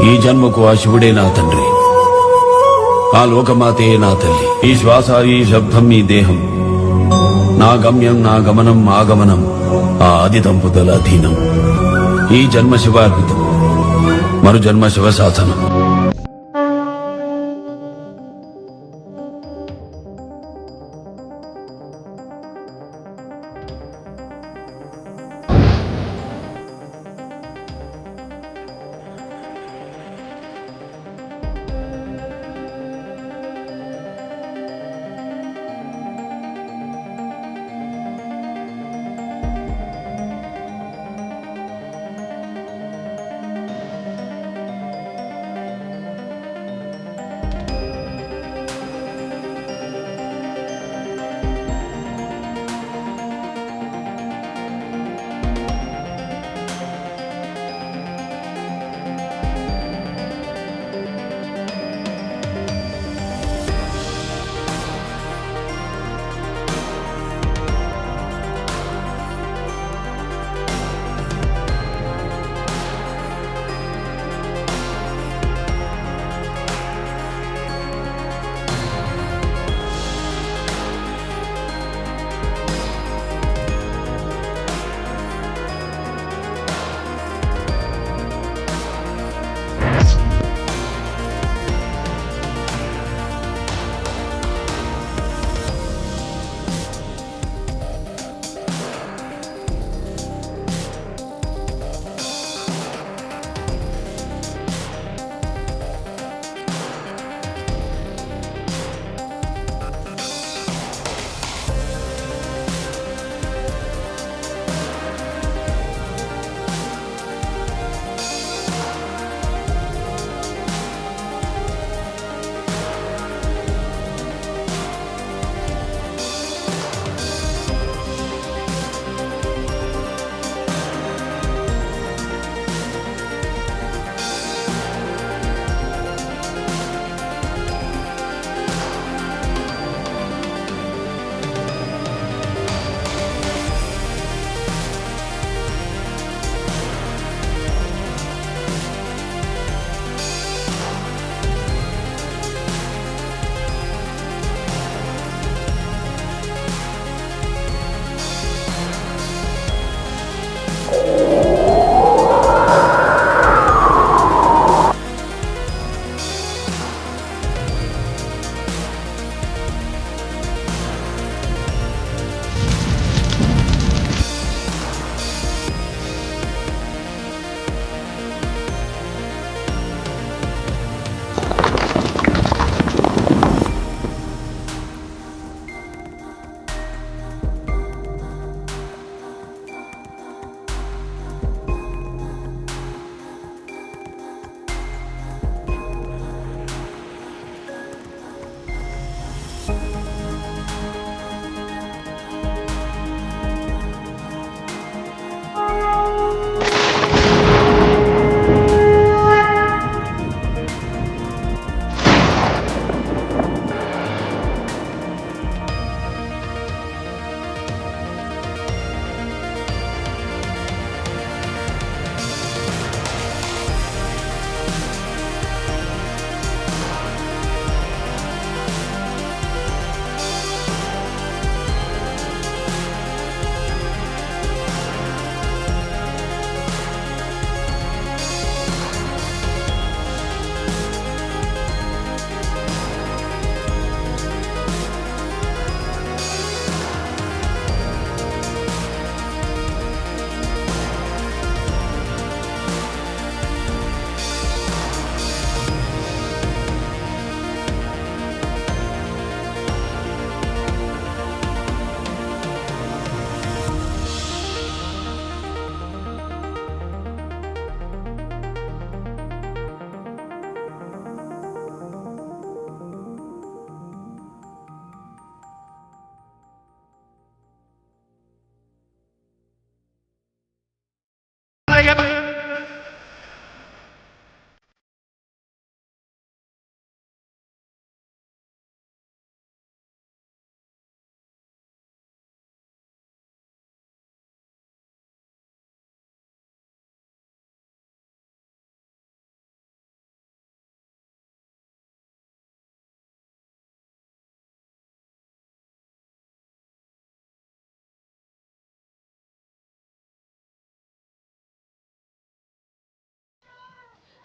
ఈ జన్మకు ఆ శివుడే నా తండ్రి, ఆ లోకమాతే నా తల్లి. ఈ శ్వాస, ఈ శబ్దం, ఈ దేహం నా గమ్యం, నా గమనం, ఆగమనం ఆ ఆది దంపతుల అధీనం. ఈ జన్మ శివార్పితం, మరు జన్మ శివ సాధనం.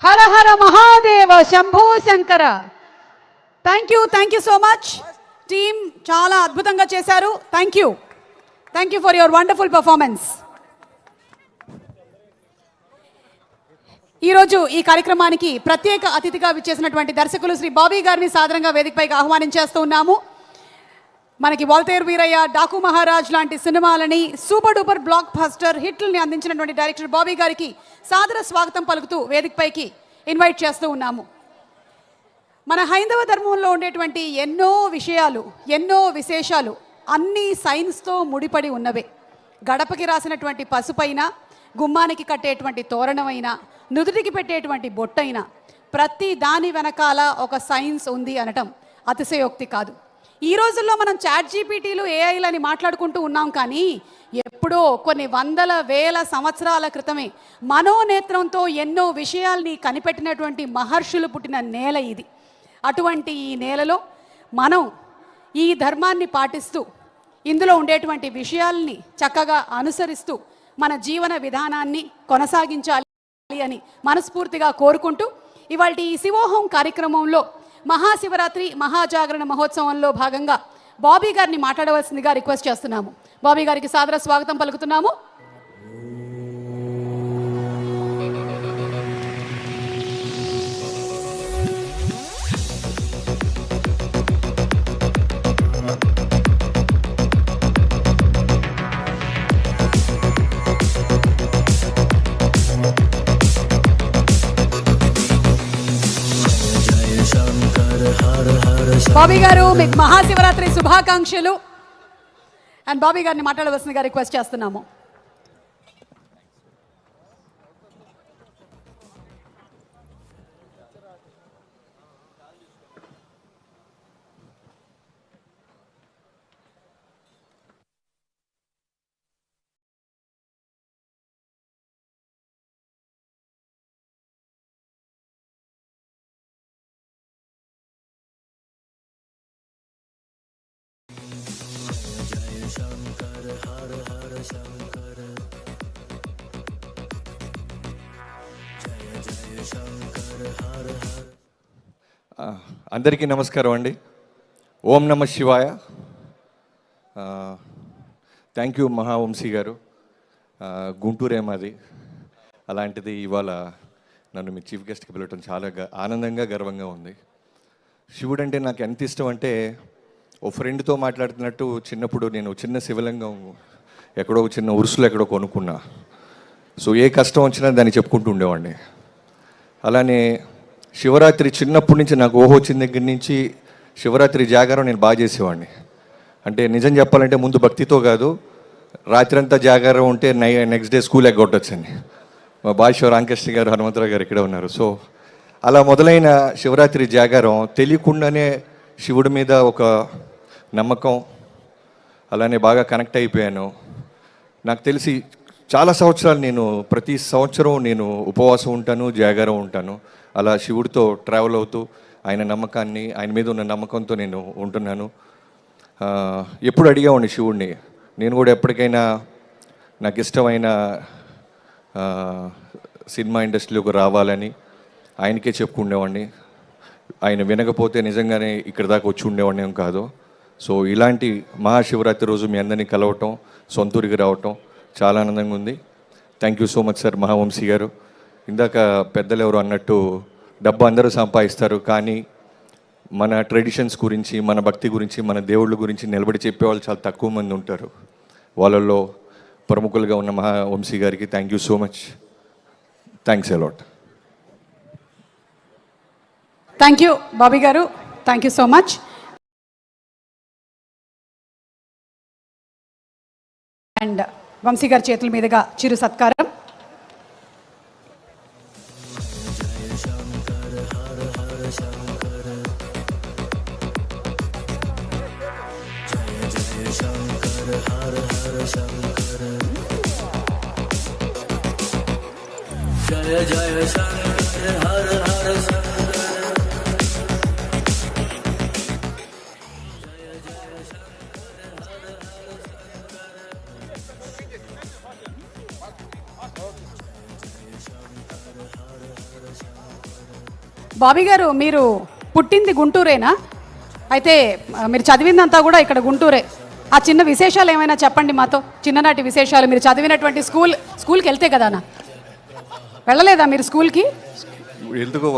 Hara Hara Mahadeva Shambho Shankara. Thank you so much team, చాలా అద్భుతంగా చేశారు. Thank you for your wonderful performance. ఈరోజు ఈ కార్యక్రమానికి ప్రత్యేక అతిథిగా విచ్చేసినటువంటి దర్శకులు శ్రీ బాబీ గారిని సాదరంగా వేదికపైకి ఆహ్వానించేస్తూ ఉన్నాము. మనకి వాల్తేరు వీరయ్య, డాకు మహారాజ్ లాంటి సినిమాలని సూపర్ డూపర్ బ్లాక్ బస్టర్ హిట్లని అందించినటువంటి డైరెక్టర్ బాబీ గారికి సాదర స్వాగతం పలుకుతూ వేదికపైకి ఇన్వైట్ చేస్తూ ఉన్నాము. మన హైందవ ధర్మంలో ఉండేటువంటి ఎన్నో విషయాలు, ఎన్నో విశేషాలు అన్నీ సైన్స్తో ముడిపడి ఉన్నవే. గడపకి రాసినటువంటి పసుపైన, గుమ్మానికి కట్టేటువంటి తోరణమైనా, నుదుటికి పెట్టేటువంటి బొట్టైనా ప్రతి దాని వెనకాల ఒక సైన్స్ ఉంది అనటం అతిశయోక్తి కాదు. ఈ రోజుల్లో మనం చాట్ జీపీటీలు, ఏఐలని మాట్లాడుకుంటూ ఉన్నాం, కానీ ఎప్పుడో కొన్ని వందల వేల సంవత్సరాల క్రితమే మనోనేత్రంతో ఎన్నో విషయాల్ని కనిపెట్టినటువంటి మహర్షులు పుట్టిన నేల ఇది. అటువంటి ఈ నేలలో మనం ఈ ధర్మాన్ని పాటిస్తూ, ఇందులో ఉండేటువంటి విషయాల్ని చక్కగా అనుసరిస్తూ మన జీవన విధానాన్ని కొనసాగించాలి అని మనస్ఫూర్తిగా కోరుకుంటూ, ఇవాళ ఈ శివోహం కార్యక్రమంలో మహాశివరాత్రి మహాజాగరణ మహోత్సవంలో భాగంగా బాబీ గారిని మాట్లాడవలసిందిగా రిక్వెస్ట్ చేస్తున్నాము. బాబీ గారికి సాదర స్వాగతం పలుకుతున్నాము. బాబీ గారు, మీకు మహాశివరాత్రి శుభాకాంక్షలు. అండ్ బాబీ గారిని మాట్లాడవలసిందిగా రిక్వెస్ట్ చేస్తున్నాము. అందరికీ నమస్కారం అండి. ఓం నమ శివాయ. థ్యాంక్ యూ మహావంశీ గారు. గుంటూరే మాది, అలాంటిది ఇవాళ నన్ను మీ చీఫ్ గెస్ట్కి పిలవటం చాలా ఆనందంగా, గర్వంగా ఉంది. శివుడు అంటే నాకు ఎంత ఇష్టం అంటే, ఓ ఫ్రెండ్తో మాట్లాడుతున్నట్టు చిన్నప్పుడు నేను చిన్న శివలింగం ఎక్కడో చిన్న ఉరుసులు ఎక్కడో కొనుక్కున్నా. సో ఏ కష్టం వచ్చినా దాన్ని చెప్పుకుంటూ ఉండేవాడిని. అలానే శివరాత్రి చిన్నప్పటి నుంచి నాకు ఓహో వచ్చిన దగ్గర నుంచి శివరాత్రి జాగారం నేను బాగా చేసేవాడిని. అంటే నిజం చెప్పాలంటే ముందు భక్తితో కాదు, రాత్రంతా జాగారం ఉంటే నెక్స్ట్ డే స్కూల్ ఎగ్గొట్టొచ్చండి. మా బాష రామకృష్ణ గారు, హనుమంతరావు గారు ఇక్కడే ఉన్నారు. సో అలా మొదలైన శివరాత్రి జాగారం తెలియకుండానే శివుడి మీద ఒక నమ్మకం, అలానే బాగా కనెక్ట్ అయిపోయాను. నాకు తెలిసి చాలా సంవత్సరాలు నేను ప్రతి సంవత్సరం నేను ఉపవాసం ఉంటాను, జాగారం ఉంటాను. అలా శివుడితో ట్రావెల్ అవుతూ ఆయన నమ్మకాన్ని, ఆయన మీద ఉన్న నమ్మకంతో నేను ఉంటున్నాను. ఎప్పుడు అడిగేవాడిని శివుడిని, నేను కూడా ఎప్పటికైనా నాకు ఇష్టమైన సినిమా ఇండస్ట్రీలోకి రావాలని ఆయనకే చెప్పుకుండేవాడిని. ఆయన వినకపోతే నిజంగానే ఇక్కడ దాకా వచ్చి ఉండేవాడిని ఏం కాదు. సో ఇలాంటి మహాశివరాత్రి రోజు మీ అందరినీ కలవటం, సొంతూరికి రావటం చాలా ఆనందంగా ఉంది. Thank you so much sir Mahavamsi గారు. ఇందాక పెద్దలు ఎవరు అన్నట్టు డబ్బు అందరూ సంపాదిస్తారు, కానీ మన ట్రెడిషన్స్ గురించి, మన భక్తి గురించి, మన దేవుళ్ళ గురించి నిలబడి చెప్పేవాళ్ళు చాలా తక్కువ మంది ఉంటారు. వాళ్ళల్లో ప్రముఖులుగా ఉన్న మహావంశీ గారికి thank you so much. Thanks a lot. Thank you Bobby గారు, thank you so much. And Vamsi గారి చేతుల మీదుగా చిరు సత్కారం. జయ జయ శంకర హర హర శంకర. బాబీ గారు మీరు పుట్టింది గుంటూరేనా? అయితే మీరు చదివిందంతా కూడా ఇక్కడ గుంటూరే. ఆ చిన్న విశేషాలు ఏమైనా చెప్పండి మాతో, చిన్ననాటి విశేషాలు. మీరు చదివినటువంటి స్కూల్కి వెళ్తే కదానా, వెళ్ళలేదా మీరు స్కూల్కి? ఎందుకు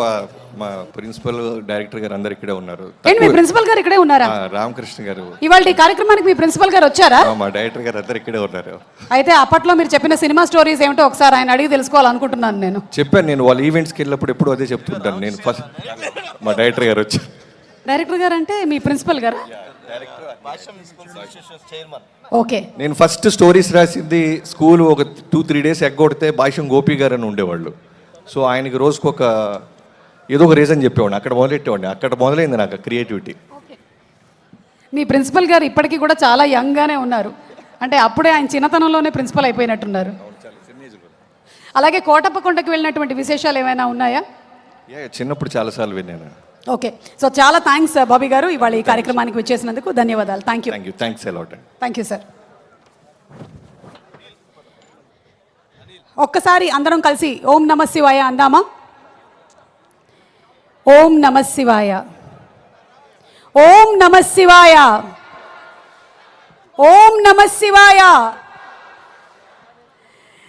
మా ప్రిన్సిపల్ డైరెక్టర్ గారు అందరు ఇక్కడే ఉన్నారు. ఏంటి మీ ప్రిన్సిపల్ గారు ఇక్కడే ఉన్నారా? రామకృష్ణ గారు ఇవాళ ఈ కార్యక్రమానికి మీ ప్రిన్సిపల్ గారు వచ్చారా? మా డైరెక్టర్ గారు అందరు ఇక్కడే ఉన్నారు. అయితే అప్పట్లో మీరు చెప్పిన సినిమా స్టోరీస్ ఏమిటో ఒకసారి ఆయన అడిగి తెలుసుకోవాలనుకుంటున్నాను నేను. చెప్పాను నేను, వాళ్ళ ఈవెంట్స్కి వెళ్ళినప్పుడు ఎప్పుడు అదే చెప్తుంటాను నేను. ఫస్ట్ మా డైరెక్టర్ గారు వచ్చారు. డైరెక్టర్ గారు అంటే మీ ప్రిన్సిపల్ గారు? ఓకే. నేను ఫస్ట్ స్టోరీస్ రాసింది స్కూల్ ఒక 2-3 డేస్ ఎగ్గొడితే భాష్యం గోపి గారు అని ఉండేవాళ్ళు. సో ఆయనకి రోజుకు ఏదో ఒక రీజన్ చెప్పేవాడిని, అక్కడ మొదలెట్టేవాడిని. అక్కడ మొదలైంది నాకు క్రియేటివిటీ. మీ ప్రిన్సిపల్ గారు ఇప్పటికీ కూడా చాలా యంగ్గానే ఉన్నారు. అంటే అప్పుడే ఆయన చిన్నతనంలోనే ప్రిన్సిపల్ అయిపోయినట్టున్నారు. అలాగే కోటప్పకొండకి వెళ్ళినటువంటి విశేషాలు ఏమైనా ఉన్నాయా? చిన్నప్పుడు చాలాసార్లు విన్నాను. ఓకే. సో చాలా థ్యాంక్స్ బాబీ గారు, ఇవాళ ఈ కార్యక్రమానికి వచ్చేసినందుకు ధన్యవాదాలు. Thank you. Thanks a lot. Thank you sir. ఒక్కసారి అందరం కలిసి ఓం నమః శివాయ అందామా? ఓం నమః శివాయ, ఓం నమః శివాయ, ఓం నమః శివాయ.